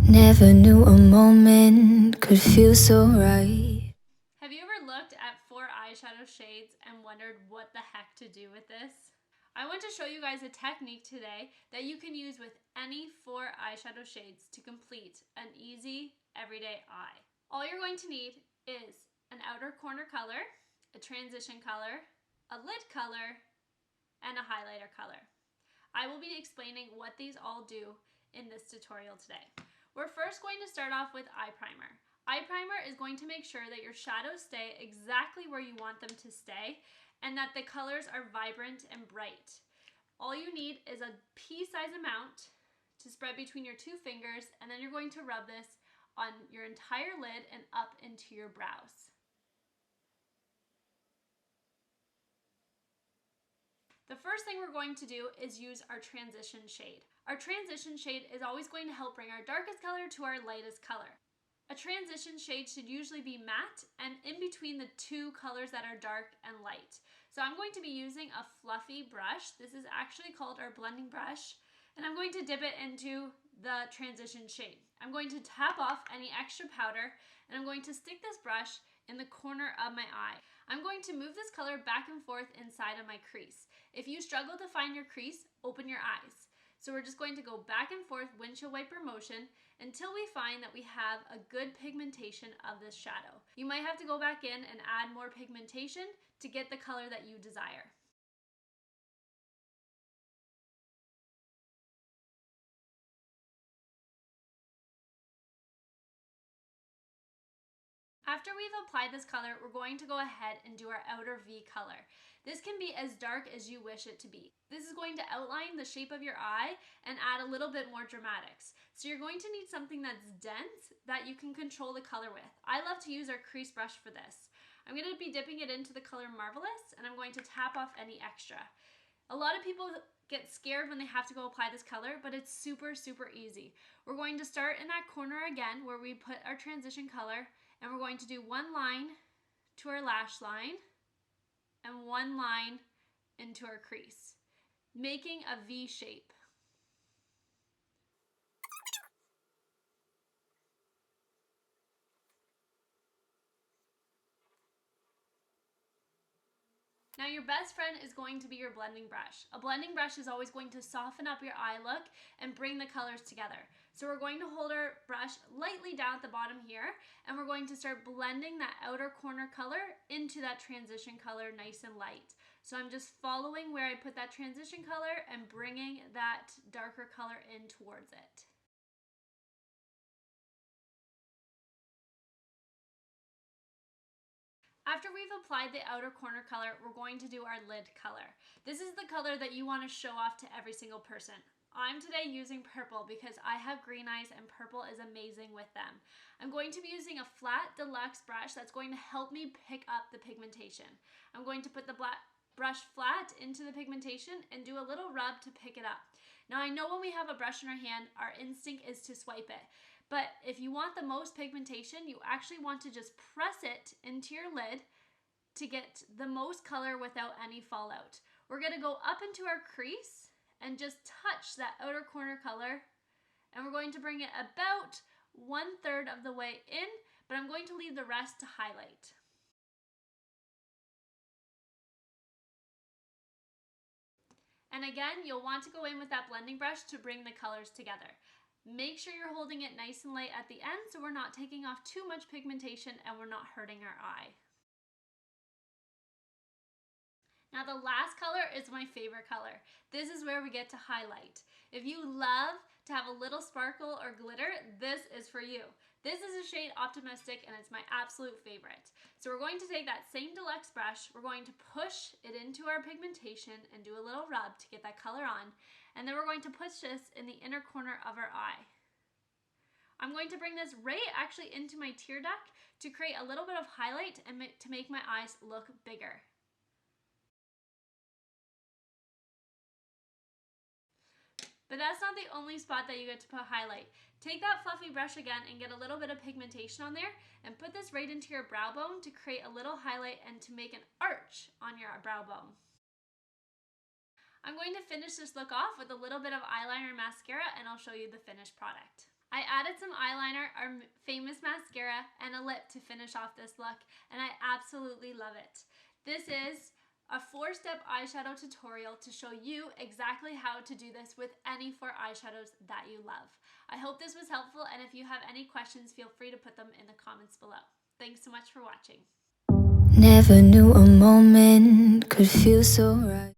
Never knew a moment could feel so right. Have you ever looked at 4 eyeshadow shades and wondered what the heck to do with this? I want to show you guys a technique today that you can use with any 4 eyeshadow shades to complete an easy, everyday eye. All you're going to need is an outer corner color, a transition color, a lid color, and a highlighter color. I will be explaining what these all do in this tutorial today. We're first going to start off with eye primer. Eye primer is going to make sure that your shadows stay exactly where you want them to stay and that the colors are vibrant and bright. All you need is a pea-size amount to spread between your 2 fingers, and then you're going to rub this on your entire lid and up into your brows. The first thing we're going to do is use our transition shade. Our transition shade is always going to help bring our darkest color to our lightest color. A transition shade should usually be matte and in between the 2 colors that are dark and light. So I'm going to be using a fluffy brush. This is actually called our blending brush, and I'm going to dip it into the transition shade. I'm going to tap off any extra powder, and I'm going to stick this brush in the corner of my eye. I'm going to move this color back and forth inside of my crease. If you struggle to find your crease, open your eyes. So we're just going to go back and forth windshield wiper motion until we find that we have a good pigmentation of this shadow. You might have to go back in and add more pigmentation to get the color that you desire. After we've applied this color, we're going to go ahead and do our outer V color. This can be as dark as you wish it to be. This is going to outline the shape of your eye and add a little bit more dramatics. So you're going to need something that's dense that you can control the color with. I love to use our crease brush for this. I'm going to be dipping it into the color Marvelous, and I'm going to tap off any extra. A lot of people get scared when they have to go apply this color, but it's super easy. We're going to start in that corner again where we put our transition color, and we're going to do 1 line to our lash line and 1 line into our crease, making a V shape. Now your best friend is going to be your blending brush. A blending brush is always going to soften up your eye look and bring the colors together. So we're going to hold our brush lightly down at the bottom here, and we're going to start blending that outer corner color into that transition color nice and light. So I'm just following where I put that transition color and bringing that darker color in towards it. After we've applied the outer corner color, we're going to do our lid color. This is the color that you want to show off to every single person. I'm today using purple because I have green eyes and purple is amazing with them. I'm going to be using a flat deluxe brush that's going to help me pick up the pigmentation. I'm going to put the brush flat into the pigmentation and do a little rub to pick it up. Now I know when we have a brush in our hand, our instinct is to swipe it. But if you want the most pigmentation, you actually want to just press it into your lid to get the most color without any fallout. We're going to go up into our crease and just touch that outer corner color, and we're going to bring it about 1/3 of the way in, but I'm going to leave the rest to highlight. And again, you'll want to go in with that blending brush to bring the colors together. Make sure you're holding it nice and light at the end so we're not taking off too much pigmentation and we're not hurting our eye. Now the last color is my favorite color. This is where we get to highlight. If you love to have a little sparkle or glitter, this is for you. This is a shade Optimistic and it's my absolute favorite. So we're going to take that same deluxe brush, we're going to push it into our pigmentation and do a little rub to get that color on, and then we're going to push this in the inner corner of our eye. I'm going to bring this right actually into my tear duct to create a little bit of highlight and to make my eyes look bigger. But that's not the only spot that you get to put highlight. Take that fluffy brush again and get a little bit of pigmentation on there and put this right into your brow bone to create a little highlight and to make an arch on your brow bone. I'm going to finish this look off with a little bit of eyeliner and mascara, and I'll show you the finished product. I added some eyeliner, our famous mascara, and a lip to finish off this look, and I absolutely love it. This is a 4-step eyeshadow tutorial to show you exactly how to do this with any 4 eyeshadows that you love. I hope this was helpful, and if you have any questions, feel free to put them in the comments below. Thanks so much for watching. Never knew a moment could feel so right.